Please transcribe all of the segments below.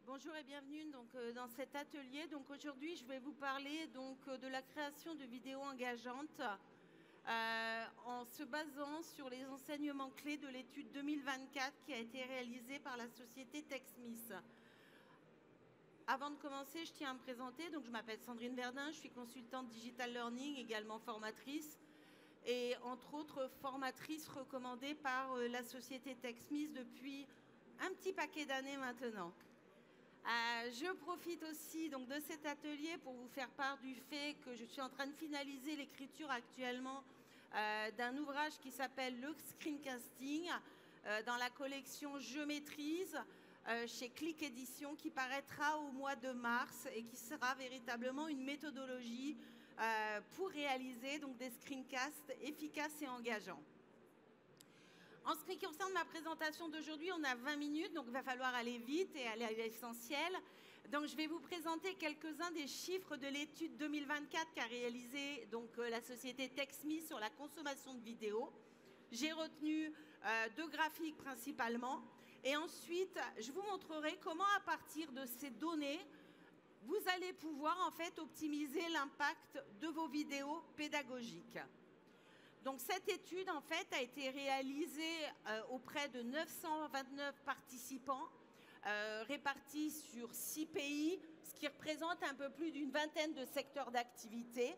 Bonjour et bienvenue dans cet atelier. Aujourd'hui, je vais vous parler de la création de vidéos engageantes en se basant sur les enseignements clés de l'étude 2024 qui a été réalisée par la société TechSmith. Avant de commencer, je tiens à me présenter. Je m'appelle Sandrine Verdun, je suis consultante digital learning, également formatrice et entre autres formatrice recommandée par la société TechSmith depuis un petit paquet d'années maintenant. Je profite aussi de cet atelier pour vous faire part du fait que je suis en train de finaliser l'écriture actuellement d'un ouvrage qui s'appelle le screencasting dans la collection Je maîtrise chez Click Édition qui paraîtra au mois de mars et qui sera véritablement une méthodologie pour réaliser des screencasts efficaces et engageants. En ce qui concerne ma présentation d'aujourd'hui, on a 20 minutes, donc il va falloir aller vite et aller à l'essentiel. Je vais vous présenter quelques-uns des chiffres de l'étude 2024 qu'a réalisée la société TechSmith sur la consommation de vidéos. J'ai retenu deux graphiques principalement. Et ensuite, je vous montrerai comment, à partir de ces données, vous allez pouvoir en fait optimiser l'impact de vos vidéos pédagogiques. Cette étude en fait a été réalisée auprès de 929 participants répartis sur 6 pays, ce qui représente un peu plus d'une vingtaine de secteurs d'activité.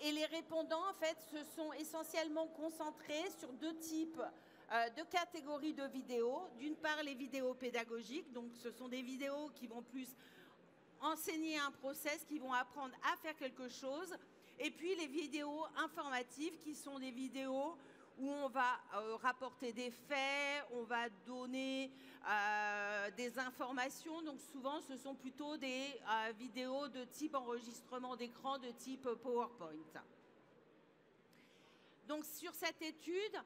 Et les répondants en fait se sont essentiellement concentrés sur deux types de catégories de vidéos. D'une part, les vidéos pédagogiques, ce sont des vidéos qui vont plus enseigner un process, qui vont apprendre à faire quelque chose. Et puis les vidéos informatives qui sont des vidéos où on va rapporter des faits, on va donner des informations. Souvent, ce sont plutôt des vidéos de type enregistrement d'écran, de type PowerPoint. Sur cette étude,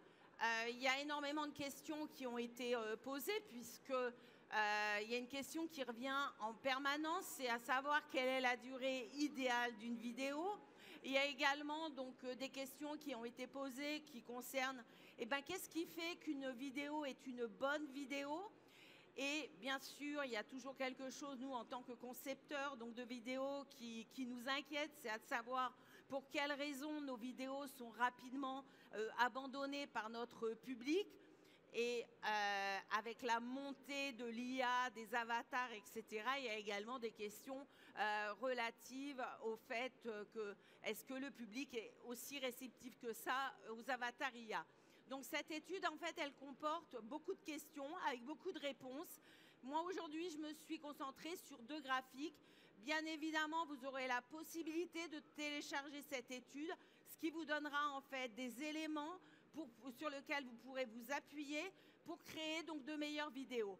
il y a énormément de questions qui ont été posées puisque il y a une question qui revient en permanence, c'est à savoir quelle est la durée idéale d'une vidéo. Il y a également des questions qui ont été posées qui concernent qu'est-ce qui fait qu'une vidéo est une bonne vidéo. Et bien sûr, il y a toujours quelque chose, nous, en tant que concepteurs de vidéos, qui nous inquiète, c'est à savoir pour quelles raisons nos vidéos sont rapidement abandonnées par notre public. Et avec la montée de l'IA, des avatars, etc., il y a également des questions relatives au fait que est-ce que le public est aussi réceptif que ça aux avatars IA. Cette étude, en fait, elle comporte beaucoup de questions avec beaucoup de réponses. Moi, aujourd'hui, je me suis concentrée sur deux graphiques. Bien évidemment, vous aurez la possibilité de télécharger cette étude, ce qui vous donnera en fait des éléments sur lesquels vous pourrez vous appuyer pour créer de meilleures vidéos.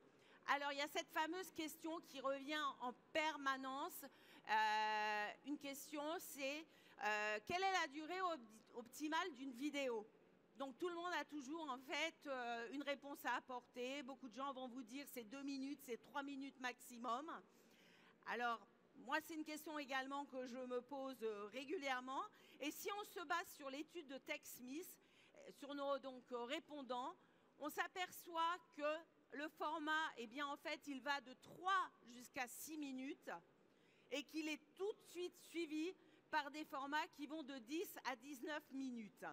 Alors, il y a cette fameuse question qui revient en permanence. Une question, c'est quelle est la durée optimale d'une vidéo ? Tout le monde a toujours en fait une réponse à apporter. Beaucoup de gens vont vous dire c'est 2 minutes, c'est 3 minutes maximum. Alors, moi, c'est une question également que je me pose régulièrement. Et si on se base sur l'étude de TechSmith, sur nos répondants, on s'aperçoit que le format, en fait, il va de 3 jusqu'à 6 minutes et qu'il est tout de suite suivi par des formats qui vont de 10 à 19 minutes.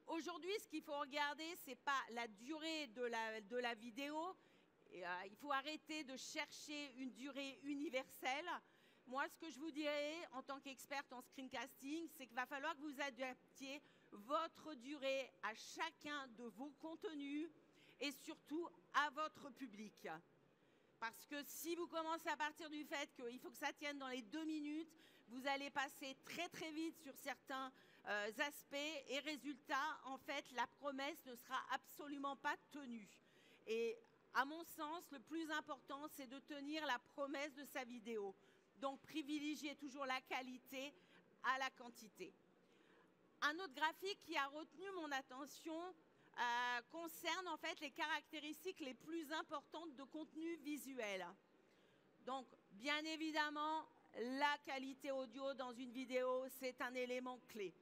Aujourd'hui, ce qu'il faut regarder, ce n'est pas la durée de la vidéo. Il faut arrêter de chercher une durée universelle. Moi, ce que je vous dirais en tant qu'experte en screencasting, c'est qu'il va falloir que vous adaptiez votre durée à chacun de vos contenus et surtout à votre public. Parce que si vous commencez à partir du fait qu'il faut que ça tienne dans les 2 minutes, vous allez passer très très vite sur certains aspects et résultat, en fait, la promesse ne sera absolument pas tenue. Et à mon sens, le plus important, c'est de tenir la promesse de sa vidéo. Privilégiez toujours la qualité à la quantité. Un autre graphique qui a retenu mon attention concerne en fait les caractéristiques les plus importantes de contenu visuel. Bien évidemment, la qualité audio dans une vidéo, c'est un élément clé.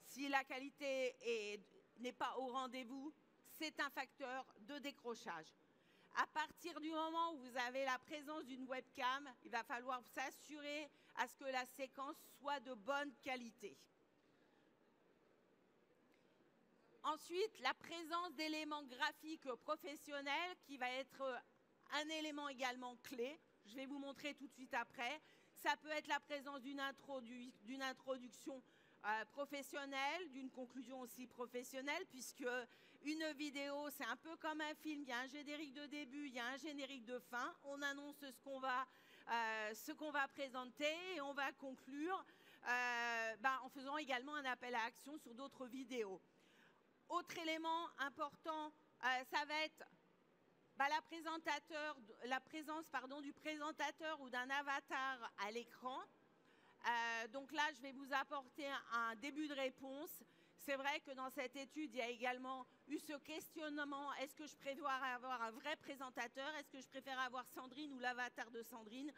Si la qualité n'est pas au rendez-vous, c'est un facteur de décrochage. À partir du moment où vous avez la présence d'une webcam, il va falloir s'assurer à ce que la séquence soit de bonne qualité. Ensuite, la présence d'éléments graphiques professionnels qui va être un élément également clé. Je vais vous montrer tout de suite après. Ça peut être la présence d'une introduction professionnelle, d'une conclusion aussi professionnelle, puisque une vidéo, c'est un peu comme un film. Il y a un générique de début, il y a un générique de fin. On annonce ce qu'on va présenter et on va conclure en faisant également un appel à action sur d'autres vidéos. Autre élément important, ça va être la présence du présentateur ou d'un avatar à l'écran. Donc là, je vais vous apporter un début de réponse. C'est vrai que dans cette étude, il y a également eu ce questionnement, est-ce que je préfère avoir un vrai présentateur? Est-ce que je préfère avoir Sandrine ou l'avatar de Sandrine?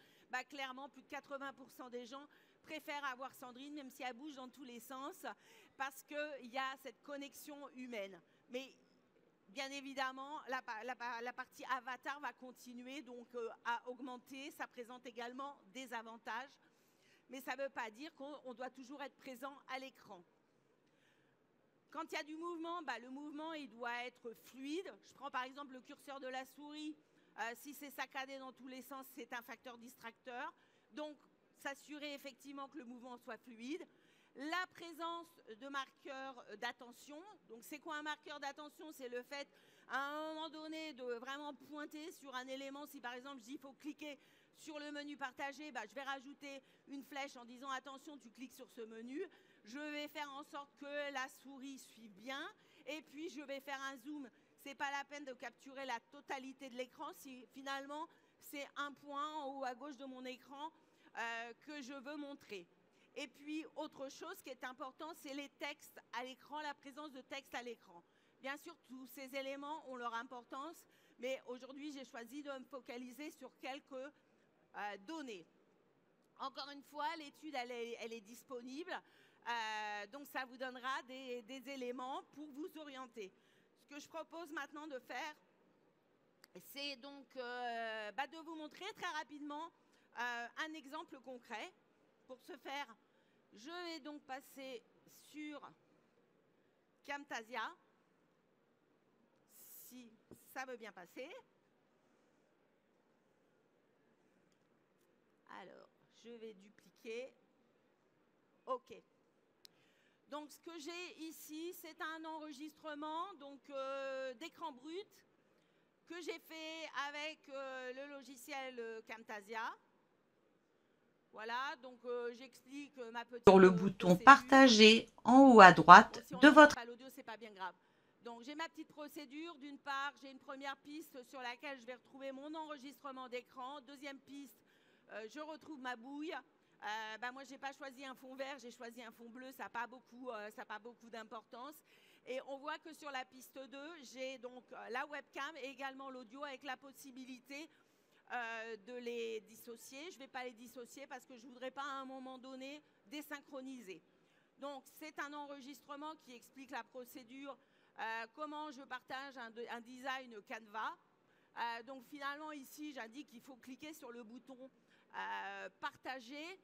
Clairement, plus de 80% des gens préfèrent avoir Sandrine, même si elle bouge dans tous les sens, parce qu'il y a cette connexion humaine. Mais bien évidemment, la partie avatar va continuer donc à augmenter. Ça présente également des avantages, mais ça ne veut pas dire qu'on doit toujours être présent à l'écran. Quand il y a du mouvement, le mouvement il doit être fluide. Je prends par exemple le curseur de la souris. Si c'est saccadé dans tous les sens, c'est un facteur distracteur. Donc, s'assurer effectivement que le mouvement soit fluide. La présence de marqueurs d'attention. Donc, c'est quoi un marqueur d'attention? C'est le fait, à un moment donné, de vraiment pointer sur un élément. Si, par exemple, je dis qu'il faut cliquer sur le menu partagé, je vais rajouter une flèche en disant « Attention, tu cliques sur ce menu ». Je vais faire en sorte que la souris suive bien. Et puis, je vais faire un zoom. Ce n'est pas la peine de capturer la totalité de l'écran si, finalement, c'est un point en haut à gauche de mon écran que je veux montrer. Et puis, autre chose qui est important, c'est les textes à l'écran, la présence de texte à l'écran. Bien sûr, tous ces éléments ont leur importance, mais aujourd'hui, j'ai choisi de me focaliser sur quelques données. Encore une fois, l'étude, elle est disponible, donc ça vous donnera des éléments pour vous orienter. Ce que je propose maintenant de faire, c'est donc de vous montrer très rapidement un exemple concret. Pour ce faire, je vais donc passer sur Camtasia, si ça veut bien passer. Alors, je vais dupliquer. OK. Donc, ce que j'ai ici, c'est un enregistrement d'écran brut que j'ai fait avec le logiciel Camtasia. Voilà, donc j'explique ma petite sur le bouton procédure. partager en haut à droite Si on de n'entend votre pas l'audio, c'est pas bien grave. Donc j'ai ma petite procédure. D'une part, j'ai une première piste sur laquelle je vais retrouver mon enregistrement d'écran. Deuxième piste, je retrouve ma bouille. Moi, je n'ai pas choisi un fond vert, j'ai choisi un fond bleu. Ça n'a pas beaucoup d'importance. Et on voit que sur la piste 2, j'ai donc la webcam et également l'audio avec la possibilité de les dissocier. Je ne vais pas les dissocier parce que je ne voudrais pas à un moment donné désynchroniser. Donc, c'est un enregistrement qui explique la procédure, comment je partage un design Canva. Donc, finalement, ici, j'indique qu'il faut cliquer sur le bouton partager,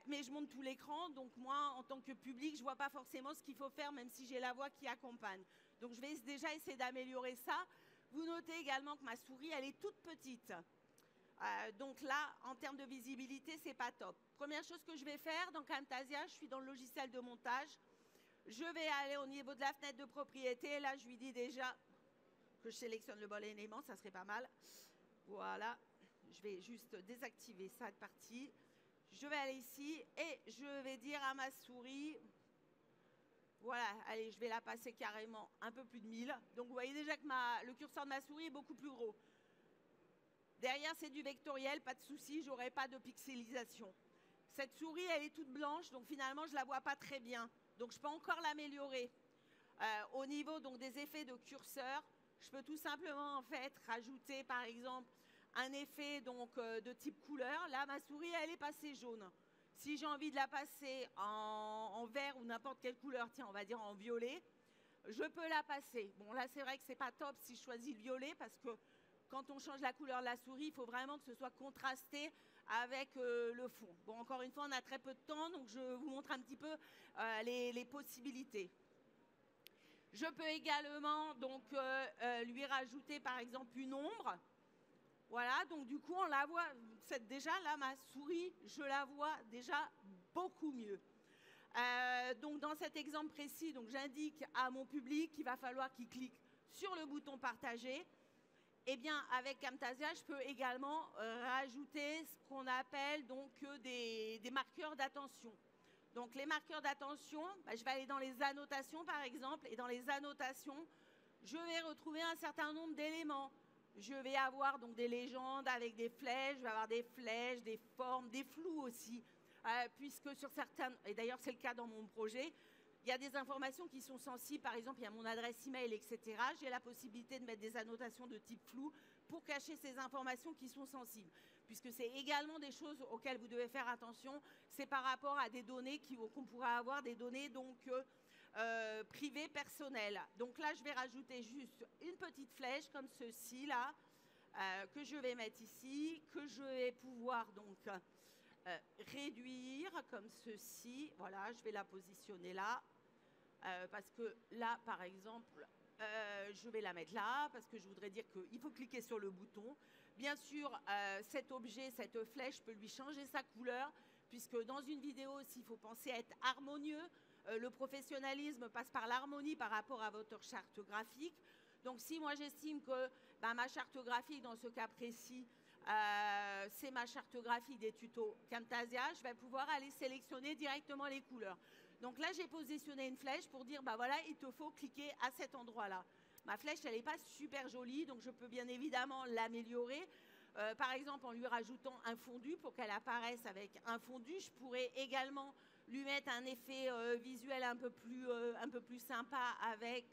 mais je monte tout l'écran. Donc, moi, en tant que public, je ne vois pas forcément ce qu'il faut faire, même si j'ai la voix qui accompagne. Donc, je vais déjà essayer d'améliorer ça. Vous notez également que ma souris, elle est toute petite. Donc là, en termes de visibilité, ce n'est pas top. Première chose que je vais faire dans Camtasia, je suis dans le logiciel de montage. Je vais aller au niveau de la fenêtre de propriété. Là, je lui dis déjà que je sélectionne le bon élément, ça serait pas mal. Voilà, je vais juste désactiver cette partie. Je vais aller ici et je vais dire à ma souris... Voilà, allez, je vais la passer carrément un peu plus de 1000. Donc, vous voyez déjà que le curseur de ma souris est beaucoup plus gros. Derrière, c'est du vectoriel, pas de souci, je n'aurai pas de pixelisation. Cette souris, elle est toute blanche, donc finalement, je ne la vois pas très bien. Donc, je peux encore l'améliorer. Au niveau donc, des effets de curseur, je peux tout simplement en fait rajouter, par exemple, un effet de type couleur. Là, ma souris, elle est passée jaune. Si j'ai envie de la passer en vert ou n'importe quelle couleur, tiens, on va dire en violet, je peux la passer. Bon, là, c'est vrai que c'est pas top si je choisis le violet parce que quand on change la couleur de la souris, il faut vraiment que ce soit contrasté avec le fond. Bon, encore une fois, on a très peu de temps, donc je vous montre un petit peu les possibilités. Je peux également donc lui rajouter par exemple une ombre. Voilà, donc du coup, on la voit. Déjà là, ma souris, je la vois déjà beaucoup mieux. Donc dans cet exemple précis, j'indique à mon public qu'il va falloir qu'il clique sur le bouton partager. Eh bien, avec Camtasia, je peux également rajouter ce qu'on appelle donc des marqueurs d'attention. Donc les marqueurs d'attention, je vais aller dans les annotations par exemple, et dans les annotations, je vais retrouver un certain nombre d'éléments. Je vais avoir donc des légendes avec des flèches, je vais avoir des flèches, des formes, des flous aussi, puisque sur certains, et d'ailleurs c'est le cas dans mon projet, il y a des informations qui sont sensibles, par exemple il y a mon adresse email, etc. J'ai la possibilité de mettre des annotations de type flou pour cacher ces informations qui sont sensibles, puisque c'est également des choses auxquelles vous devez faire attention, c'est par rapport à des données qu'on pourra avoir, des données donc privées, personnelles. Donc là je vais rajouter juste une petite flèche comme ceci là, que je vais mettre ici, que je vais pouvoir donc réduire comme ceci. Voilà, je vais la positionner là, parce que là, par exemple, je vais la mettre là, parce que je voudrais dire qu'il faut cliquer sur le bouton. Bien sûr, cet objet, cette flèche peut lui changer sa couleur, puisque dans une vidéo aussi, il faut penser à être harmonieux. Le professionnalisme passe par l'harmonie par rapport à votre charte graphique. Donc si moi j'estime que ma charte graphique, dans ce cas précis, c'est ma charte graphique des tutos Camtasia, je vais pouvoir aller sélectionner directement les couleurs. Donc là, j'ai positionné une flèche pour dire, voilà, il te faut cliquer à cet endroit-là. Ma flèche, elle n'est pas super jolie, donc je peux bien évidemment l'améliorer. Par exemple, en lui rajoutant un fondu pour qu'elle apparaisse avec un fondu. Je pourrais également lui mettre un effet visuel un peu plus sympa avec,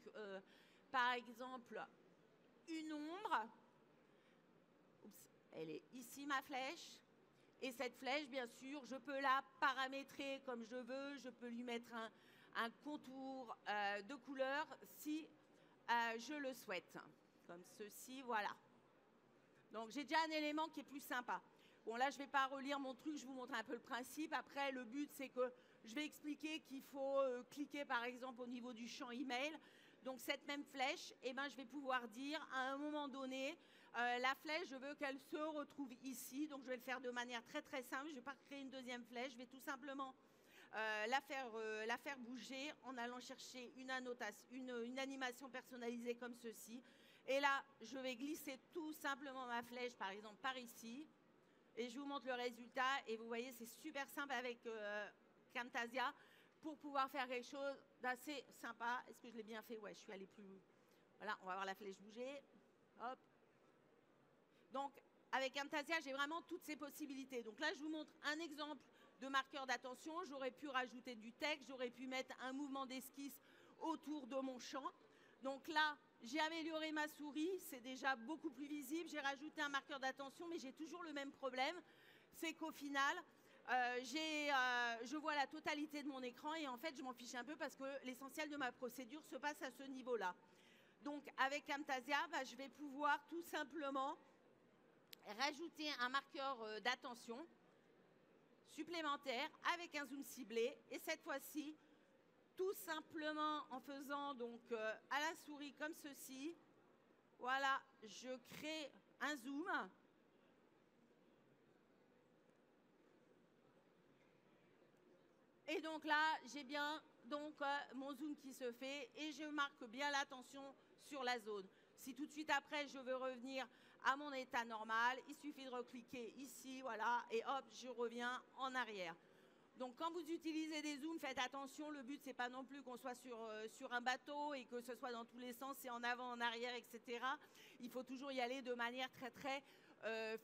par exemple, une ombre. Oups, elle est ici, ma flèche. Et cette flèche, bien sûr, je peux la paramétrer comme je veux. Je peux lui mettre un contour de couleur si je le souhaite. Comme ceci, voilà. Donc, j'ai déjà un élément qui est plus sympa. Bon, là, je ne vais pas relire mon truc, je vous montre un peu le principe. Après, le but, c'est que je vais expliquer qu'il faut cliquer, par exemple, au niveau du champ email. Donc, cette même flèche, je vais pouvoir dire, à un moment donné, la flèche, je veux qu'elle se retrouve ici. Donc, je vais le faire de manière très, très simple. Je ne vais pas créer une deuxième flèche. Je vais tout simplement la faire bouger en allant chercher une animation personnalisée comme ceci. Et là, je vais glisser tout simplement ma flèche, par exemple, par ici. Et je vous montre le résultat. Et vous voyez, c'est super simple avec Camtasia pour pouvoir faire quelque chose d'assez sympa. Est-ce que je l'ai bien fait? Ouais, je suis allée plus... Voilà, on va voir la flèche bouger. Hop. Donc, avec Camtasia, j'ai vraiment toutes ces possibilités. Donc là, je vous montre un exemple de marqueur d'attention. J'aurais pu rajouter du texte. J'aurais pu mettre un mouvement d'esquisse autour de mon champ. Donc là, j'ai amélioré ma souris, c'est déjà beaucoup plus visible. J'ai rajouté un marqueur d'attention, mais j'ai toujours le même problème. C'est qu'au final, je vois la totalité de mon écran et en fait, je m'en fiche un peu parce que l'essentiel de ma procédure se passe à ce niveau-là. Donc, avec Camtasia, je vais pouvoir tout simplement rajouter un marqueur d'attention supplémentaire avec un zoom ciblé. Et cette fois-ci, tout simplement en faisant donc à la souris comme ceci. Voilà, je crée un zoom. Et donc là, j'ai bien donc mon zoom qui se fait et je marque bien l'attention sur la zone. Si tout de suite après, je veux revenir à mon état normal, il suffit de recliquer ici, voilà, et hop, je reviens en arrière. Donc, quand vous utilisez des zooms, faites attention. Le but, c'est pas non plus qu'on soit sur un bateau et que ce soit dans tous les sens et en avant, en arrière, etc. Il faut toujours y aller de manière très, très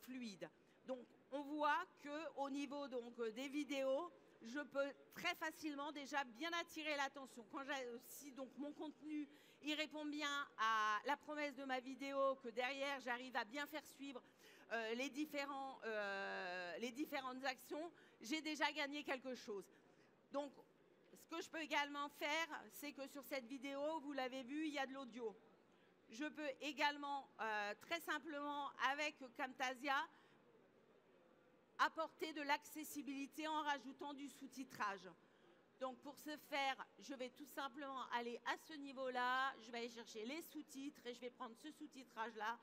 fluide. Donc, on voit qu'au niveau donc, des vidéos, je peux très facilement déjà bien attirer l'attention. Si donc mon contenu, il répond bien à la promesse de ma vidéo, que derrière, j'arrive à bien faire suivre les différentes actions, j'ai déjà gagné quelque chose. Donc, ce que je peux également faire, c'est que sur cette vidéo, vous l'avez vu, il y a de l'audio. Je peux également, très simplement, avec Camtasia, apporter de l'accessibilité en rajoutant du sous-titrage. Donc pour ce faire, je vais tout simplement aller à ce niveau-là, je vais aller chercher les sous-titres et je vais prendre ce sous-titrage-là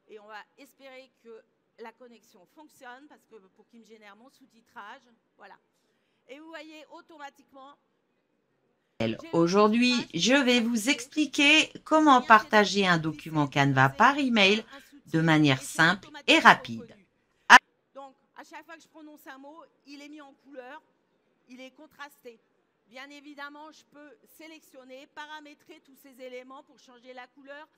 et on va espérer que la connexion fonctionne parce que pour qu'il me génère mon sous-titrage, voilà. Et vous voyez automatiquement... Aujourd'hui, je vais vous expliquer comment partager un document Canva par email de manière simple et rapide. Donc, à chaque fois que je prononce un mot, il est mis en couleur, il est contrasté. Bien évidemment, je peux sélectionner, paramétrer tous ces éléments pour changer la couleur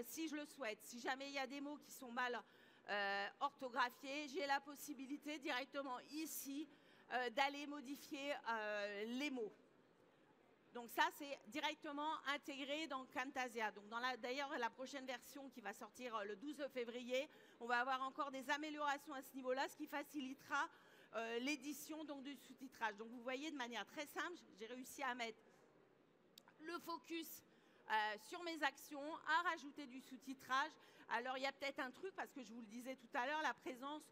si je le souhaite. Si jamais il y a des mots qui sont mal orthographiés, j'ai la possibilité directement ici d'aller modifier les mots. Donc ça, c'est directement intégré dans Camtasia. Donc d'ailleurs, la prochaine version qui va sortir le 12 février, on va avoir encore des améliorations à ce niveau-là, ce qui facilitera l'édition du sous-titrage. Donc vous voyez, de manière très simple, j'ai réussi à mettre le focus sur mes actions, à rajouter du sous-titrage. Alors il y a peut-être un truc, parce que je vous le disais tout à l'heure, la présence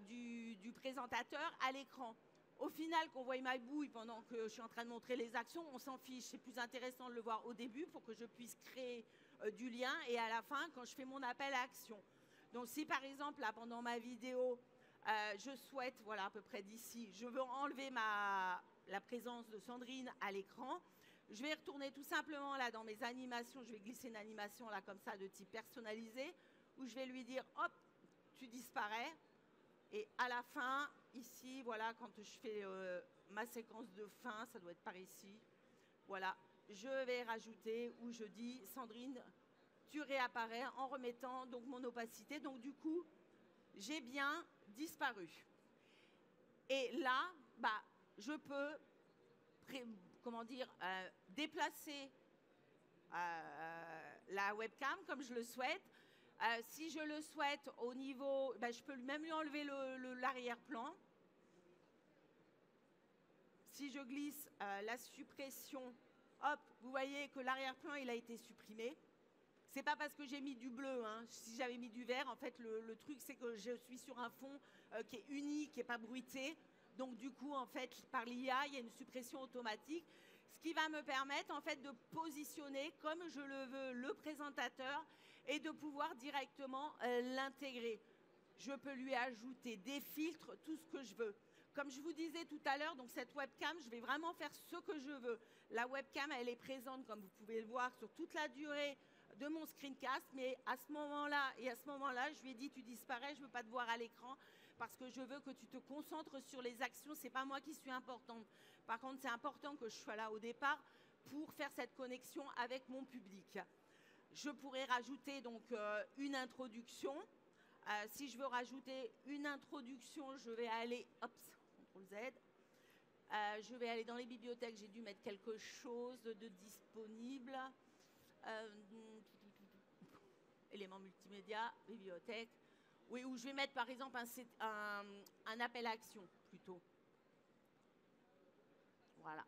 du présentateur à l'écran. Au final, qu'on voit ma bouille pendant que je suis en train de montrer les actions, on s'en fiche. C'est plus intéressant de le voir au début pour que je puisse créer du lien et à la fin, quand je fais mon appel à action. Donc si par exemple, là, pendant ma vidéo, je souhaite, voilà, à peu près d'ici, je veux enlever la présence de Sandrine à l'écran, je vais retourner tout simplement là dans mes animations, je vais glisser une animation là comme ça de type personnalisé, où je vais lui dire, hop, tu disparais. Et à la fin, ici, voilà, quand je fais ma séquence de fin, ça doit être par ici, voilà, je vais rajouter où je dis, Sandrine, tu réapparais en remettant donc mon opacité. Donc du coup, j'ai bien disparu. Et là, bah, je peux, comment dire, déplacer la webcam comme je le souhaite. Si je le souhaite au niveau, je peux même lui enlever l'arrière-plan. Si je glisse la suppression, hop, vous voyez que l'arrière-plan, il a été supprimé. C'est pas parce que j'ai mis du bleu, hein. Si j'avais mis du vert, en fait, le truc, c'est que je suis sur un fond qui est uni, qui n'est pas bruité. Donc, du coup, en fait, par l'IA, il y a une suppression automatique. Ce qui va me permettre, en fait, de positionner comme je le veux le présentateur et de pouvoir directement l'intégrer. Je peux lui ajouter des filtres, tout ce que je veux. Comme je vous disais tout à l'heure, donc cette webcam, je vais vraiment faire ce que je veux. La webcam, elle est présente, comme vous pouvez le voir, sur toute la durée de mon screencast, mais à ce moment-là et à ce moment-là, je lui ai dit, tu disparais, je ne veux pas te voir à l'écran parce que je veux que tu te concentres sur les actions. Ce n'est pas moi qui suis importante. Par contre, c'est important que je sois là au départ pour faire cette connexion avec mon public. Je pourrais rajouter donc une introduction. Si je veux rajouter une introduction, je vais aller, hop, CTRL Z. Je vais aller dans les bibliothèques, j'ai dû mettre quelque chose de disponible. Éléments multimédia, bibliothèque. Oui, où je vais mettre par exemple un appel à action plutôt. Voilà.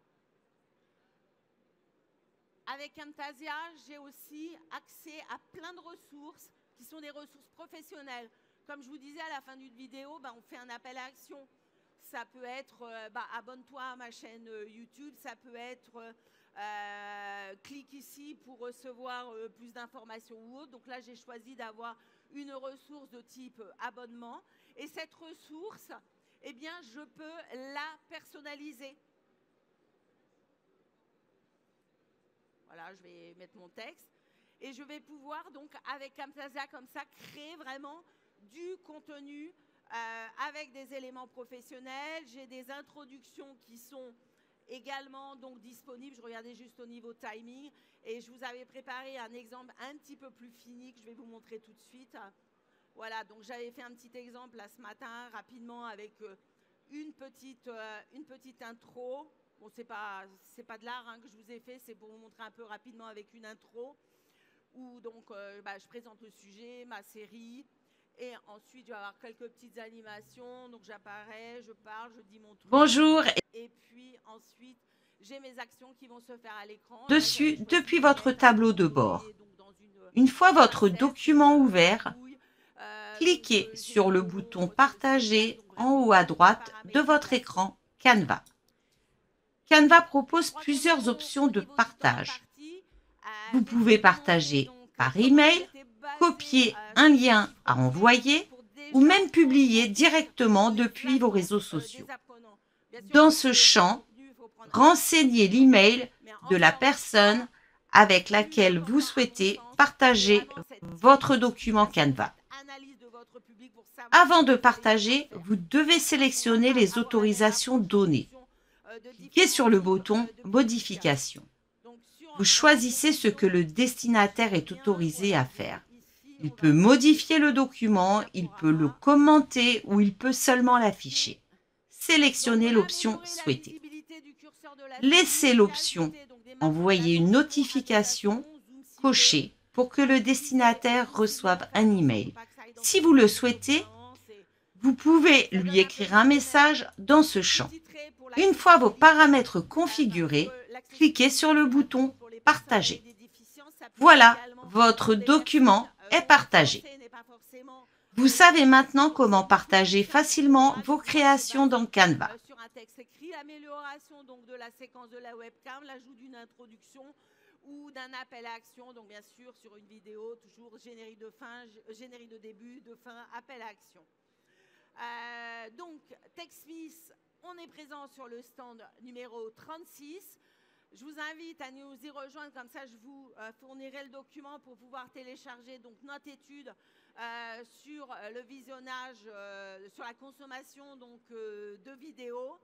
Avec Camtasia, j'ai aussi accès à plein de ressources qui sont des ressources professionnelles. Comme je vous disais à la fin d'une vidéo, on fait un appel à action. Ça peut être abonne-toi à ma chaîne YouTube, ça peut être clique ici pour recevoir plus d'informations ou autre. Donc là, j'ai choisi d'avoir une ressource de type abonnement. Et cette ressource, eh bien, je peux la personnaliser. Voilà, je vais mettre mon texte. Et je vais pouvoir, donc, avec Camtasia, comme ça, créer vraiment du contenu avec des éléments professionnels. J'ai des introductions qui sont également donc disponibles. Je regardais juste au niveau timing. Et je vous avais préparé un exemple un petit peu plus fini que je vais vous montrer tout de suite. Voilà, donc j'avais fait un petit exemple là ce matin, rapidement, avec une petite intro. Bon, c'est pas de l'art que je vous ai fait, c'est pour vous montrer un peu rapidement avec une intro où donc je présente le sujet, ma série, et ensuite je vais avoir quelques petites animations. Donc j'apparais, je parle, je dis mon truc. Bonjour. Et puis ensuite, j'ai mes actions qui vont se faire à l'écran. dessus depuis votre tableau de bord. Une fois votre document ouvert, cliquez sur le bouton « Partager » en haut à droite de votre écran Canva. Canva propose plusieurs options de partage. Vous pouvez partager par email, copier un lien à envoyer ou même publier directement depuis vos réseaux sociaux. Dans ce champ, renseignez l'email de la personne avec laquelle vous souhaitez partager votre document Canva. Avant de partager, vous devez sélectionner les autorisations données. Cliquez sur le bouton « Modification ». Vous choisissez ce que le destinataire est autorisé à faire. Il peut modifier le document, il peut le commenter ou il peut seulement l'afficher. Sélectionnez l'option souhaitée. Laissez l'option « Envoyer une notification » cochée pour que le destinataire reçoive un email. Si vous le souhaitez, vous pouvez lui écrire un message dans ce champ. Une fois vos paramètres configurés, cliquez sur le bouton « Partager ». Voilà, votre document est partagé. Vous savez maintenant comment partager facilement vos créations dans Canva. Sur un texte écrit, l'amélioration donc de la séquence de la webcam, l'ajout d'une introduction ou d'un appel à action, donc bien sûr sur une vidéo, toujours générique de fin, générique de début, de fin, appel à action. Donc TechSmith, on est présent sur le stand numéro 36. Je vous invite à nous y rejoindre, comme ça je vous fournirai le document pour pouvoir télécharger donc notre étude sur le visionnage, sur la consommation donc, de vidéos.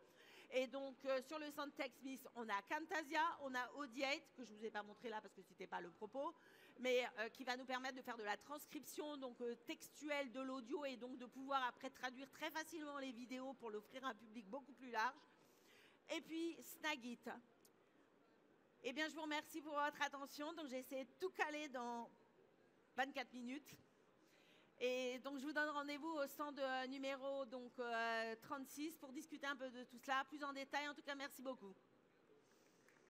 Et donc sur le stand TechSmith, on a Camtasia, on a Audiate, que je ne vous ai pas montré là parce que ce n'était pas le propos, mais qui va nous permettre de faire de la transcription donc, textuelle de l'audio et donc de pouvoir après traduire très facilement les vidéos pour l'offrir à un public beaucoup plus large. Et puis Snagit. Eh bien, je vous remercie pour votre attention. Donc, j'ai essayé de tout caler dans 24 minutes. Et donc, je vous donne rendez-vous au stand numéro donc, 36 pour discuter un peu de tout cela plus en détail. En tout cas, merci beaucoup.